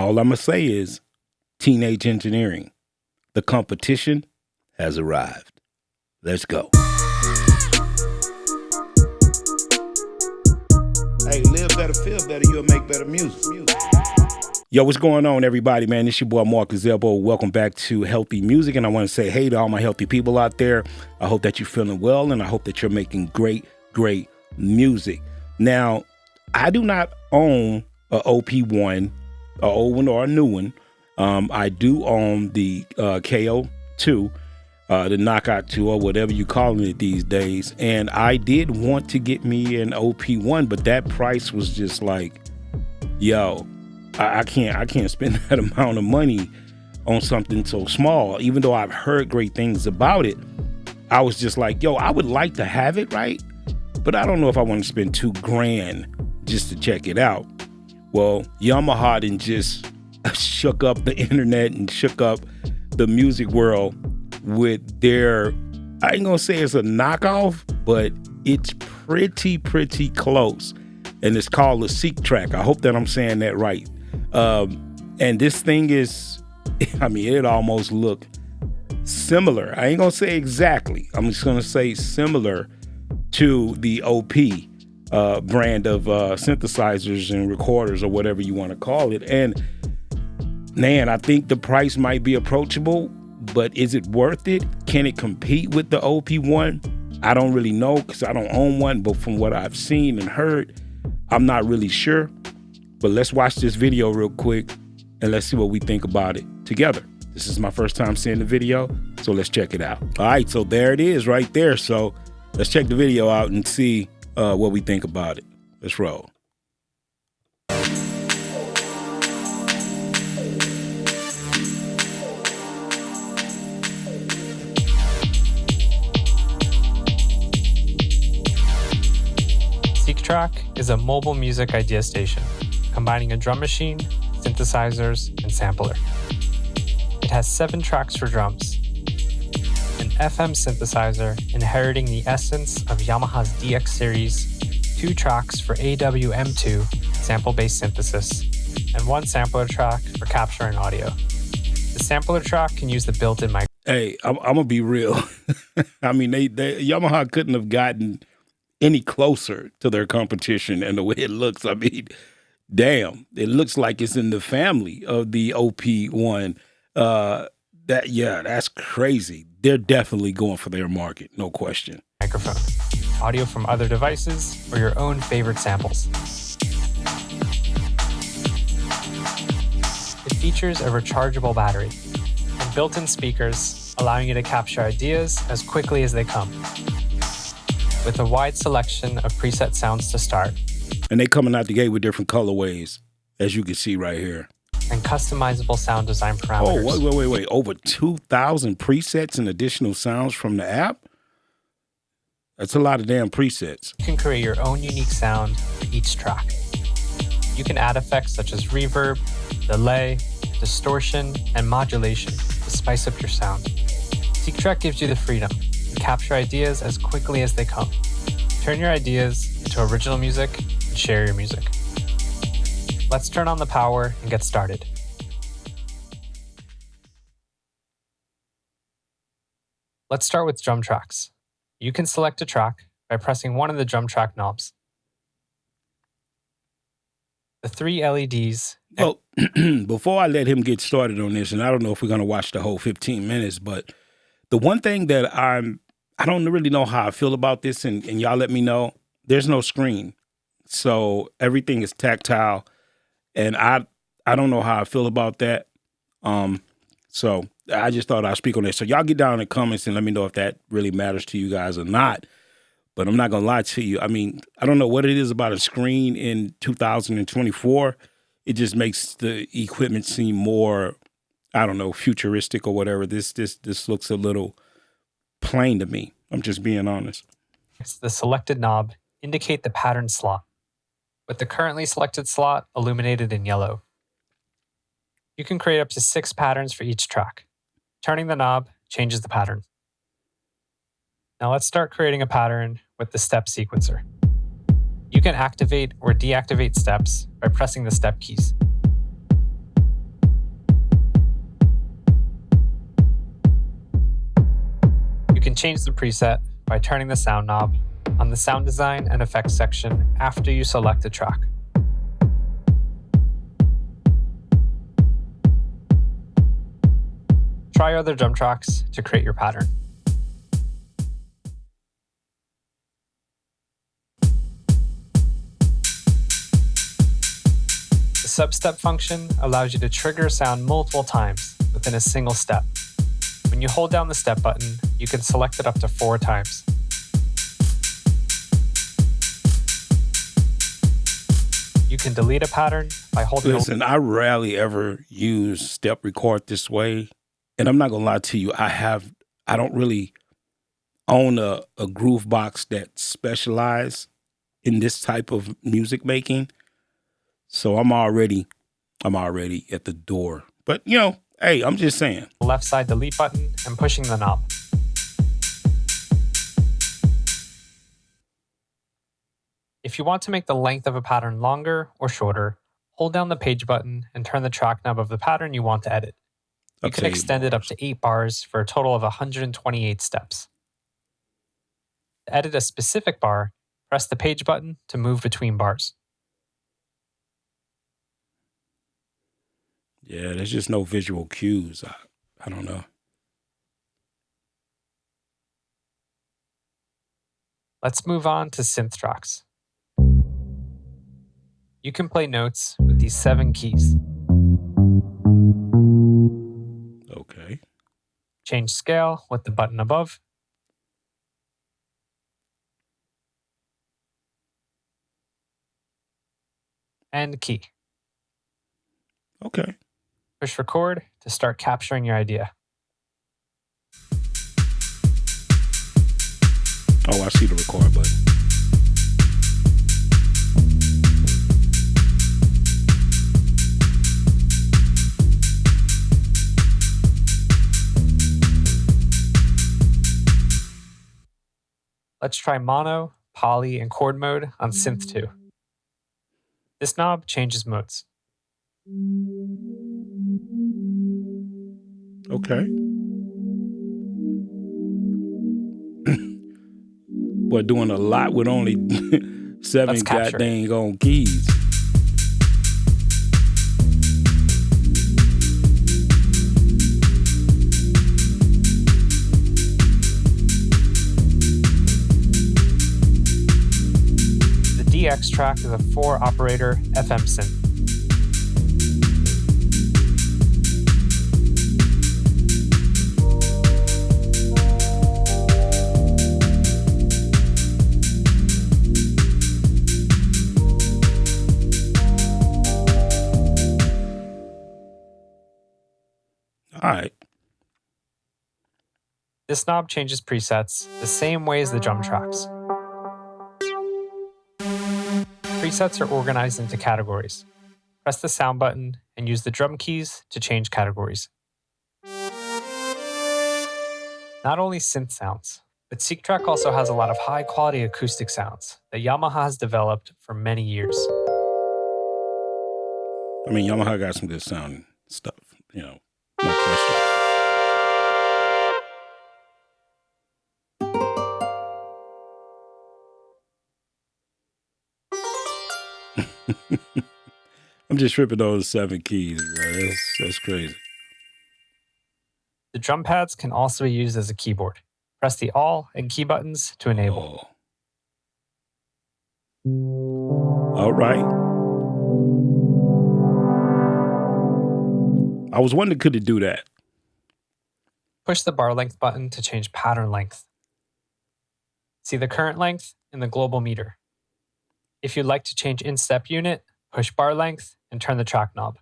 All I'm going to say is teenage engineering. The competition has arrived. Let's go. Hey, live better, feel better, you'll make better music. Yo, what's going on, everybody, man? It's your boy, Marcus Elbow. Welcome back to Healthy Music, and I want to say hey to all my healthy people out there. I hope that you're feeling well, and I hope that you're making great music. Now, I do not own a OP-1, an old one or a new one. I do own the KO2, the Knockout 2, or whatever you calling it these days. And I did want to get me an OP-1, but that price was just like, yo, I can't spend that amount of money on something so small. Even though I've heard great things about it, I was just like, yo, I would like to have it, right? But I don't know if I want to spend $2,000 just to check it out. Well, Yamaha done just shook up the internet and shook up the music world with their, I ain't gonna say it's a knockoff, but it's pretty close. And it's called the SeqTrak. I hope that I'm saying that right. And this thing is, I mean, it almost look similar. I ain't gonna say exactly. I'm just gonna say similar to the OP brand of synthesizers and recorders or whatever you want to call it. And man, I think the price might be approachable, but is it worth it? Can it compete with the OP-1? I don't really know because I don't own one, but from what I've seen and heard, I'm not really sure. But let's watch this video real quick and let's see what we think about it together. This is my first time seeing the video, so let's check it out. All right, so there it is right there. So let's check the video out and see what we think about it. Let's roll. SeqTrak is a mobile music idea station, combining a drum machine, synthesizers, and sampler. It has 7 tracks for drums, an FM synthesizer inheriting the essence of Yamaha's DX series, 2 tracks for AWM2 sample-based synthesis, and 1 sampler track for capturing audio. The sampler track can use the built-in mic. Hey, I'm gonna be real. I mean, they Yamaha couldn't have gotten any closer to their competition and the way it looks. I mean, damn, it looks like it's in the family of the OP-1. That's crazy. They're definitely going for their market, no question. Microphone, audio from other devices, or your own favorite samples. It features a rechargeable battery and built-in speakers, allowing you to capture ideas as quickly as they come, with a wide selection of preset sounds to start. And they coming out the gate with different colorways, as you can see right here. And customizable sound design parameters. Oh, wait. Over 2,000 presets and additional sounds from the app? That's a lot of damn presets. You can create your own unique sound for each track. You can add effects such as reverb, delay, distortion, and modulation to spice up your sound. SeqTrak gives you the freedom to capture ideas as quickly as they come. Turn your ideas into original music and share your music. Let's turn on the power and get started. Let's start with drum tracks. You can select a track by pressing one of the drum track knobs. The 3 LEDs. Well, before I let him get started on this, and I don't know if we're going to watch the whole 15 minutes, but the one thing that I don't really know how I feel about this, and y'all let me know, there's no screen. So everything is tactile, and I don't know how I feel about that. So I just thought I'd speak on this. So y'all get down in the comments and let me know if that really matters to you guys or not. But I'm not going to lie to you. I mean, I don't know what it is about a screen in 2024. It just makes the equipment seem more, I don't know, futuristic or whatever. This looks a little plain to me. I'm just being honest. The selected knob indicate the pattern slot, with the currently selected slot illuminated in yellow. You can create up to 6 patterns for each track. Turning the knob changes the pattern. Now let's start creating a pattern with the step sequencer. You can activate or deactivate steps by pressing the step keys. can change the preset by turning the sound knob on the sound design and effects section after you select a track. Try other drum tracks to create your pattern. The Substep function allows you to trigger a sound multiple times within a single step. When you hold down the step button, you can select it up to 4 times. You can delete a pattern by holding. Listen, I rarely ever use step record this way. And I'm not going to lie to you. I don't really own a groove box that specializes in this type of music making. So I'm already at the door. But, hey, I'm just saying. Left side delete button and pushing the knob. If you want to make the length of a pattern longer or shorter, hold down the page button and turn the track knob of the pattern you want to edit. You can extend it up to 8 bars for a total of 128 steps. To edit a specific bar, press the page button to move between bars. Yeah, there's just no visual cues. I don't know. Let's move on to synth tracks. You can play notes with these 7 keys. Okay. Change scale with the button above. And key. Okay. Push record to start capturing your idea. Oh, I see the record button. Let's try mono, poly, and chord mode on Synth 2. This knob changes modes. Okay. We're doing a lot with only 7 goddamn on keys. The SeqTrak is a 4-operator FM synth. All right. This knob changes presets the same way as the drum tracks. Presets are organized into categories. Press the sound button and use the drum keys to change categories. Not only synth sounds, but SeqTrak also has a lot of high-quality acoustic sounds that Yamaha has developed for many years. I mean, Yamaha got some good sounding stuff, no question. I'm just tripping those 7 keys, bro. That's crazy. The drum pads can also be used as a keyboard. Press the Alt and key buttons to enable. All right. I was wondering, could it do that? Push the bar length button to change pattern length. See the current length in the global meter. If you'd like to change in-step unit, push bar length and turn the track knob.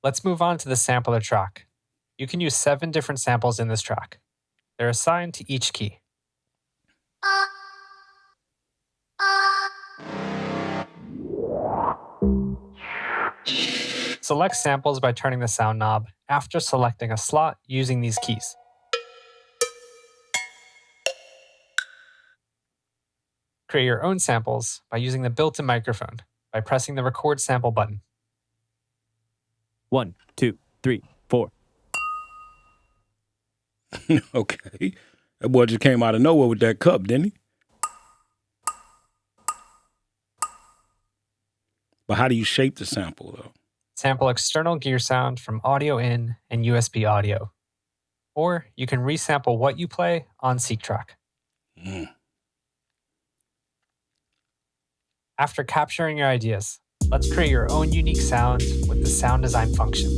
Let's move on to the sampler track. You can use 7 different samples in this track. They're assigned to each key. Select samples by turning the sound knob after selecting a slot using these keys. Create your own samples by using the built-in microphone by pressing the record sample button. 1, 2, 3, 4. Okay. That boy just came out of nowhere with that cup, didn't he? But how do you shape the sample, though? Sample external gear sound from audio in and USB audio. Or you can resample what you play on SeqTrak. After capturing your ideas, let's create your own unique sound with the sound design function.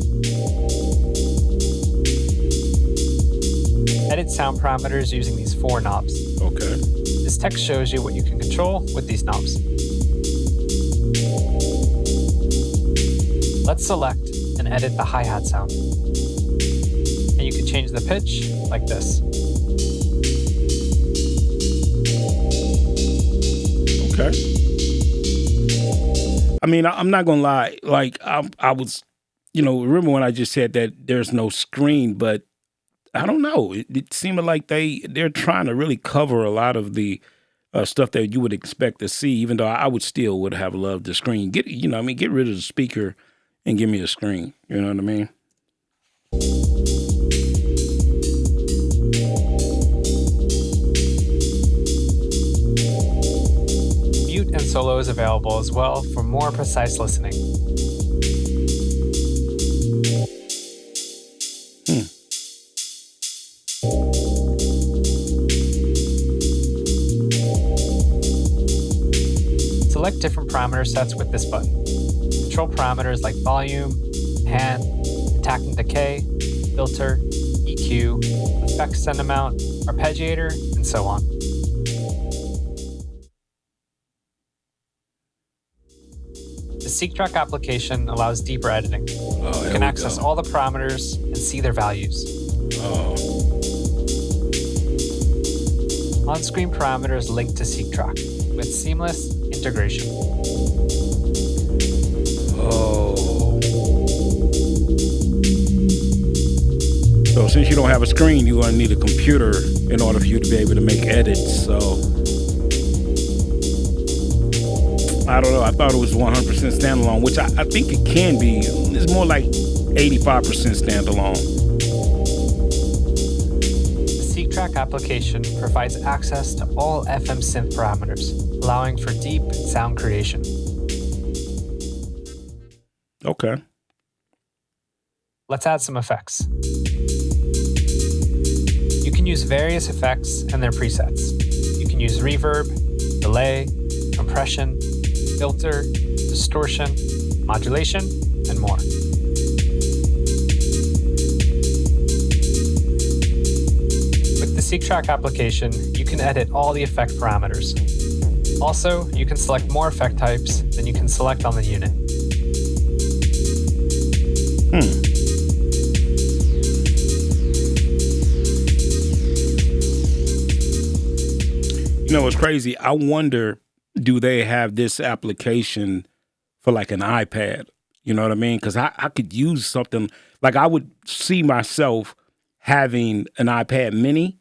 Edit sound parameters using these 4 knobs. Okay. This text shows you what you can control with these knobs. Let's select and edit the hi-hat sound. And you can change the pitch like this. Okay. I mean, I'm not going to lie. Like, I was, remember when I just said that there's no screen, but I don't know. It seemed like they're trying to really cover a lot of the stuff that you would expect to see, even though I would have loved the screen. Get rid of the speaker and give me a screen. You know what I mean? Mute and solo is available as well for more precise listening. Select different parameter sets with this button. Control parameters like volume, pan, attack and decay, filter, EQ, effect send amount, arpeggiator, and so on. The SeqTrak application allows deeper editing. You can access all the parameters and see their values. On-screen parameters link to SeqTrak with seamless integration. So since you don't have a screen, you're going to need a computer in order for you to be able to make edits. So I don't know. I thought it was 100% standalone, which I think it can be. It's more like 85% standalone. The SeqTrak application provides access to all FM synth parameters, allowing for deep sound creation. Okay. Let's add some effects. You can use various effects and their presets. You can use reverb, delay, compression, filter, distortion, modulation, and more. With the SeqTrak application, you can edit all the effect parameters. Also, you can select more effect types than you can select on the unit. You know what's crazy? I wonder, do they have this application for like an iPad? You know what I mean? Because I could use something, like I would see myself having an iPad mini,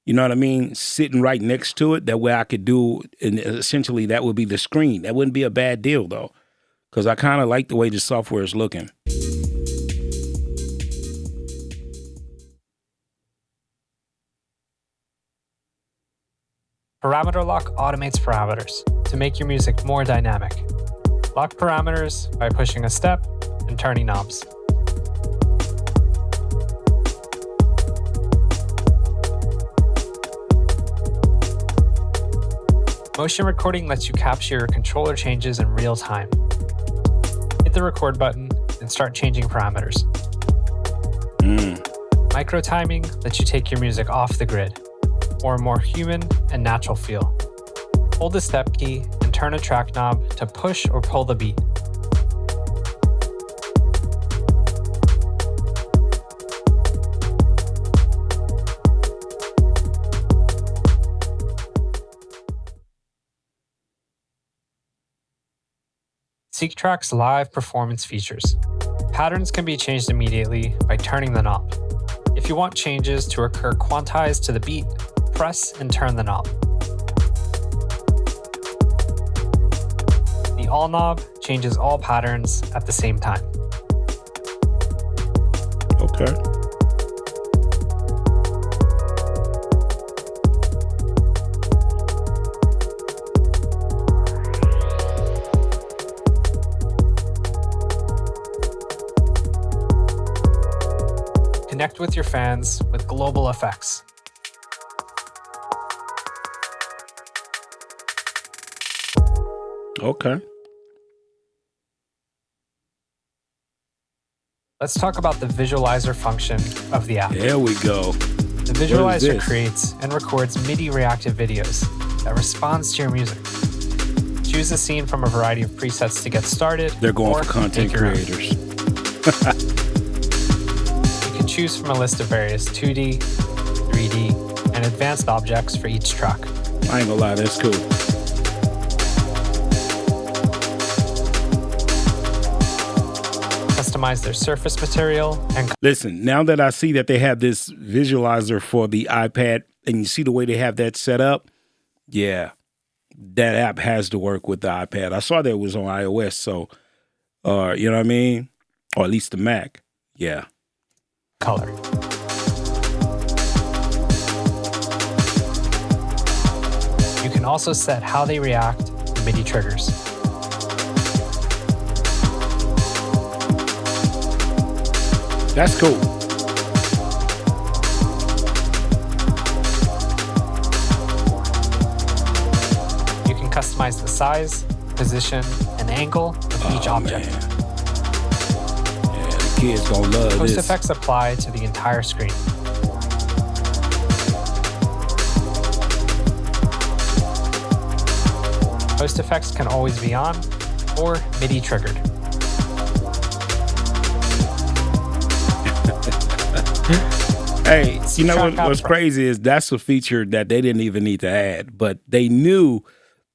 you know what I mean, sitting right next to it. That way I could do, and essentially that would be the screen. That wouldn't be a bad deal though, because I kind of like the way the software is looking. Parameter lock automates parameters to make your music more dynamic. Lock parameters by pushing a step and turning knobs. Motion recording lets you capture your controller changes in real time. Hit the record button and start changing parameters. Micro timing lets you take your music off the grid, or a more human and natural feel. Hold the step key and turn a track knob to push or pull the beat. SeqTrak's live performance features. Patterns can be changed immediately by turning the knob. If you want changes to occur quantized to the beat, press and turn the knob. The All knob changes all patterns at the same time. Okay. Connect with your fans with global effects. Okay. Let's talk about the visualizer function of the app. There we go. The visualizer creates and records MIDI reactive videos that responds to your music. Choose a scene from a variety of presets to get started. They're going for content creators. You can choose from a list of various 2D, 3D, and advanced objects for each track. I ain't gonna lie, that's cool. Customize their surface material and listen, now that I see that they have this visualizer for the iPad and you see the way they have that set up, yeah, that app has to work with the iPad. I saw that it was on iOS, so you know what I mean? Or at least the Mac. Yeah. color. You can also set how they react to MIDI triggers. That's cool. You can customize the size, position, and angle of each object. Man. Yeah, the kids gonna love Post this. effects apply to the entire screen. Post effects can always be on or MIDI triggered. Hey, you know what's crazy is that's a feature that they didn't even need to add, but they knew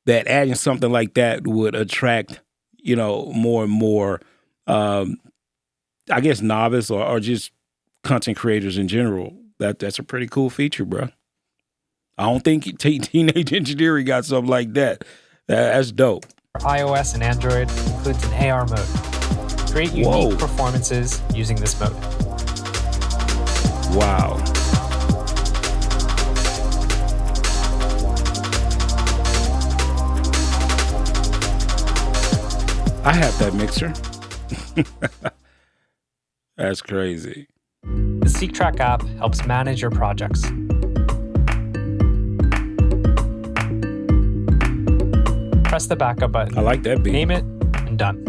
that adding something like that would attract, you know, more and more, I guess, novice or just content creators in general. That's a pretty cool feature, bro. I don't think Teenage Engineering got something like that. That's dope. iOS and Android includes an AR mode. Create unique performances using this mode. Wow. I have that mixer. That's crazy. The SeqTrak app helps manage your projects. Press the backup button. I like that beat. Name it, and done.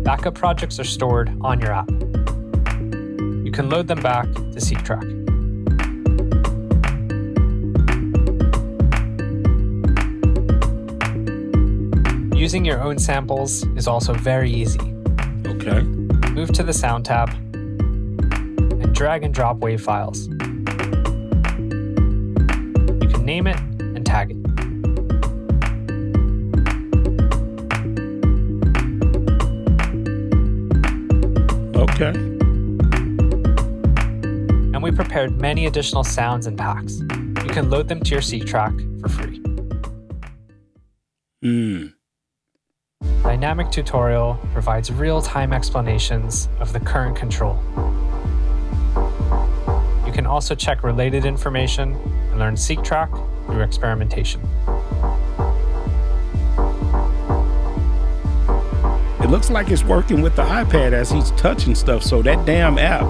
Backup projects are stored on your app. You can load them back to SeqTrak. Using your own samples is also very easy. Okay. Move to the Sound tab and drag and drop WAV files. You can name it and tag it. Okay. And we prepared many additional sounds and packs. You can load them to your SeqTrak for free. Dynamic Tutorial provides real-time explanations of the current control. You can also check related information and learn SeqTrak through experimentation. It looks like it's working with the iPad as he's touching stuff, so that damn app,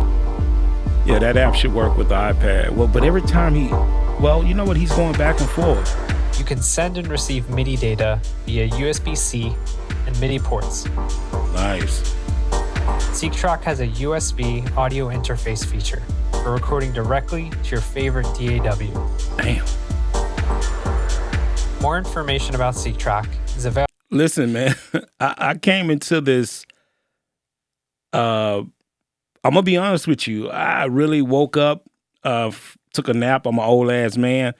yeah, that app should work with the iPad. Well, but every time you know what, he's going back and forth. You can send and receive MIDI data via USB-C and MIDI ports. Nice. SeqTrak has a USB audio interface feature for recording directly to your favorite DAW. Damn. More information about SeqTrak is available. Listen, man, I came into this, I'm going to be honest with you. I really woke up, took a nap. I'm an old ass man.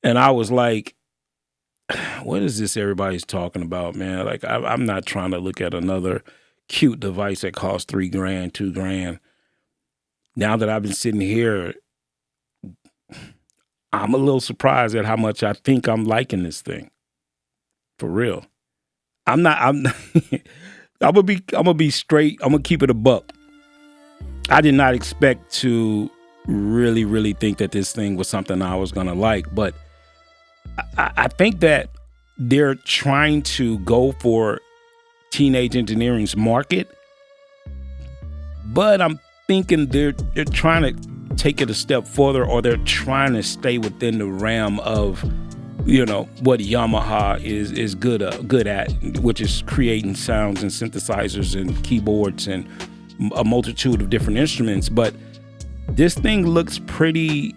And I was like, what is this everybody's talking about, man? Like, I'm not trying to look at another cute device that costs $3,000, $2,000. Now that I've been sitting here, I'm a little surprised at how much I think I'm liking this thing. For real. I'm gonna be straight. I'm gonna keep it a buck. I did not expect to really think that this thing was something I was gonna like, but I think that they're trying to go for teenage engineering's market, but I'm thinking they're trying to take it a step further, or they're trying to stay within the realm of, you know, what Yamaha is good at, which is creating sounds and synthesizers and keyboards and a multitude of different instruments. But this thing looks pretty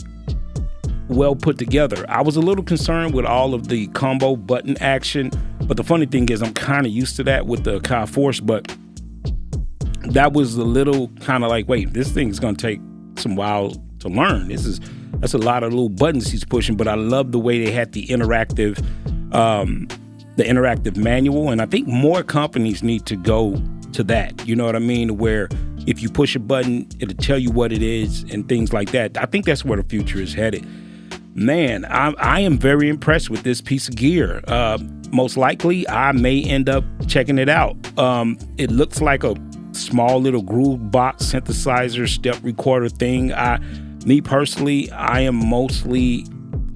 well put together. I was a little concerned with all of the combo button action, but the funny thing is I'm kind of used to that with the Kai Force, but that was a little kind of like, wait, this thing's gonna take some while to learn. That's a lot of little buttons he's pushing, but I love the way they had the interactive manual, and I think more companies need to go to that. You know what I mean? Where if you push a button, it'll tell you what it is and things like that. I think that's where the future is headed. Man, I am very impressed with this piece of gear. Most likely, I may end up checking it out. It looks like a small little groove box synthesizer step recorder thing. Me personally, I am mostly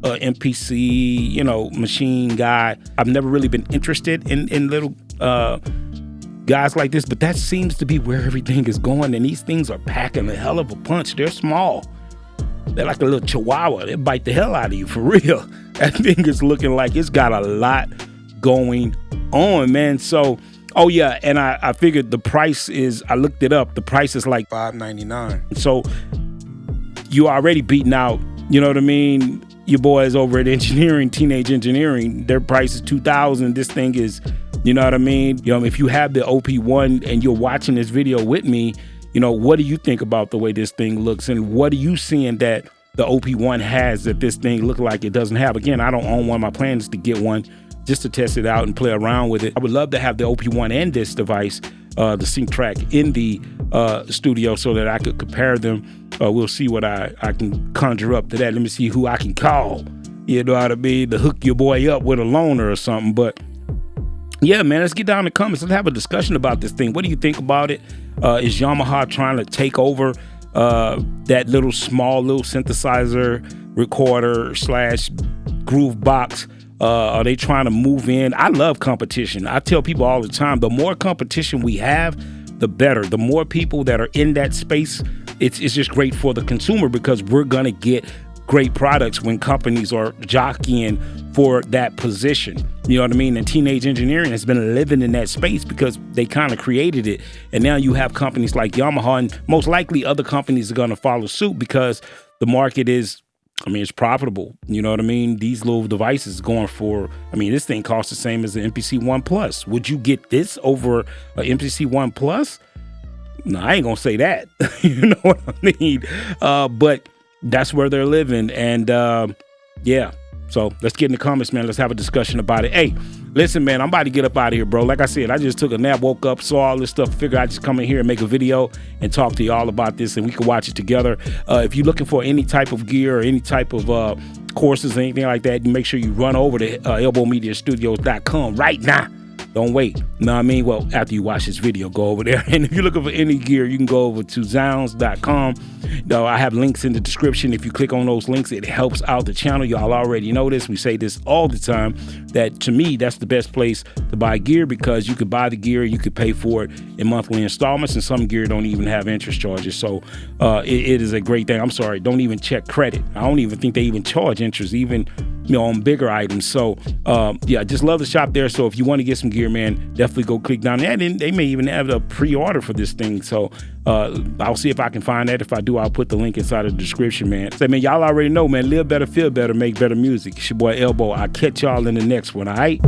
a MPC, you know, machine guy. I've never really been interested in little guys like this, but that seems to be where everything is going. And these things are packing a hell of a punch. They're small. They're like a little chihuahua. They bite the hell out of you, for real. That thing is looking like it's got a lot going on, man. So, oh yeah, and I figured the price is, I looked it up, the price is like $599. So you already beating out, you know what I mean, your boys over at Teenage Engineering. Their price is $2,000. This thing is, you know what I mean? You know, if you have the OP-1 and you're watching this video with me, you know, what do you think about the way this thing looks? And what are you seeing that the OP-1 has that this thing look like it doesn't have? Again, I don't own one. My plan is to get one just to test it out and play around with it. I would love to have the OP-1 and this device, the SeqTrak, in the studio so that I could compare them. We'll see what I can conjure up to that. Let me see who I can call, you know what I mean, to hook your boy up with a loaner or something. But yeah, man, let's get down in the comments. Let's have a discussion about this thing. What do you think about it? Is Yamaha trying to take over that little synthesizer recorder / groove box? Are they trying to move in? I love competition. I tell people all the time, the more competition we have, the better. The more people that are in that space, it's just great for the consumer, because we're gonna get great products when companies are jockeying for that position. You know what I mean? And Teenage Engineering has been living in that space because they kind of created it. And now you have companies like Yamaha, and most likely other companies are going to follow suit because the market is, I mean, it's profitable. You know what I mean? These little devices going for, I mean, this thing costs the same as the MPC-1 Plus. Would you get this over an MPC-1 Plus? No, I ain't going to say that. You know what I mean? But that's where they're living. And yeah, so let's get in the comments, man. Let's have a discussion about it. Hey, listen, man, I'm about to get up out of here, bro. Like I said, I just took a nap, woke up, saw all this stuff, figured I'd just come in here and make a video and talk to y'all about this, and we can watch it together. If you're looking for any type of gear or any type of courses or anything like that, make sure you run over to elbowmediastudios.com right now. Don't wait. You know what I mean? Well, after you watch this video, go over there. And if you're looking for any gear, you can go over to zounds.com. I have links in the description. If you click on those links, it helps out the channel. Y'all already know this. We say this all the time, that to me, that's the best place to buy gear, because you could buy the gear, you could pay for it in monthly installments, and some gear don't even have interest charges. So it is a great thing. I'm sorry, don't even check credit. I don't even think they even charge interest, even, you know, on bigger items. So yeah, just love the shop there. So if you want to get some gear, man, definitely go click down there. And they may even have a pre-order for this thing. So I'll see if I can find that. If I do, I'll put the link inside of the description, man. So, man, y'all already know, man, live better, feel better, make better music. It's your boy Elbow. I'll catch y'all in the next one, all right?